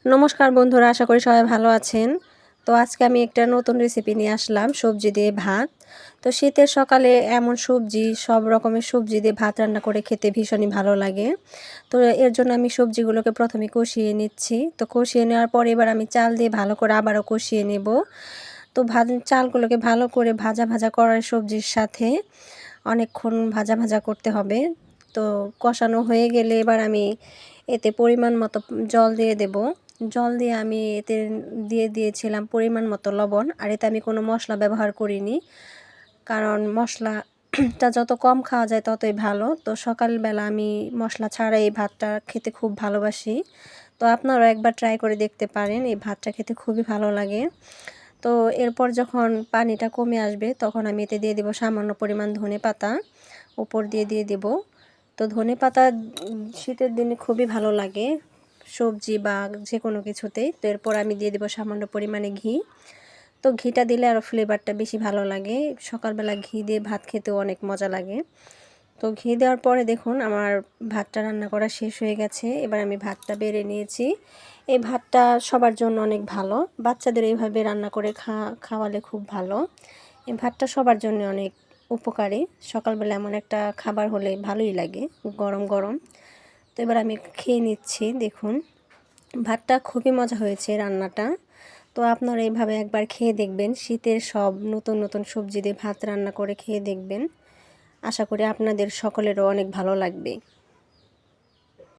নমস্কার বন্ধুরা, আশা করি সবাই ভালো আছেন। তো আজকে আমি একটা নতুন রেসিপি নিয়ে আসলাম, সবজি দিয়ে ভাত। তো শীতের সকালে এমন সবজি, সব রকমের সবজি দিয়ে ভাত রান্না করে খেতে ভীষণই ভালো লাগে। তো এর জন্য আমি সবজিগুলোকে প্রথমে কষিয়ে নিচ্ছি। তো কষিয়ে নেওয়ার পর এবার আমি চাল দিয়ে ভালো করে আবারও কষিয়ে নেব। তো চালগুলোকে ভালো করে ভাজা ভাজা করার সবজির সাথে অনেকক্ষণ ভাজা ভাজা করতে হবে। তো কষানো হয়ে গেলে এবার আমি এতে পরিমাণ মতো জল দিয়ে দেব। জল দিয়ে আমি এতে দিয়ে দিয়েছিলাম পরিমাণ মতো লবণ। আর এতে আমি কোনো মশলা ব্যবহার করিনি, কারণ মশলাটা যত কম খাওয়া যায় ততই ভালো। তো সকালবেলা আমি মশলা ছাড়া এই ভাতটা খেতে খুব ভালোবাসি। তো আপনারাও একবার ট্রাই করে দেখতে পারেন, এই ভাতটা খেতে খুবই ভালো লাগে। তো এরপর যখন পানিটা কমে আসবে তখন আমি এতে দিয়ে দেব সামান্য পরিমাণ ধনেপাতা, উপর দিয়ে দেব। তো ধনেপাতা শীতের দিনে খুবই ভালো লাগে সবজি বা যে কোনো কিছুতেই। তো এরপর আমি দিয়ে দেব সামান্য পরিমাণে ঘি। তো ঘিটা দিলে আরও ফ্লেভারটা বেশি ভালো লাগে। সকালবেলা ঘি দিয়ে ভাত খেতেও অনেক মজা লাগে। তো ঘি দেওয়ার পরে দেখুন আমার ভাতটা রান্না করা শেষ হয়ে গেছে। এবার আমি ভাতটা বেড়ে নিয়েছি। এই ভাতটা সবার জন্য অনেক ভালো, বাচ্চাদের এইভাবে রান্না করে খাওয়ালে খুব ভালো। এই ভাতটা সবার জন্য অনেক উপকারী। সকালবেলা এমন একটা খাবার হলে ভালোই লাগে, গরম গরম। তো এবার আমি খেয়ে নিচ্ছি। দেখুন ভাতটা খুবই মজা হয়েছে রান্নাটা। তো আপনারা এইভাবে একবার খেয়ে দেখবেন, শীতের সব নতুন নতুন সবজি দিয়ে ভাত রান্না করে খেয়ে দেখবেন। আশা করি আপনাদের সকলেরও অনেক ভালো লাগবে।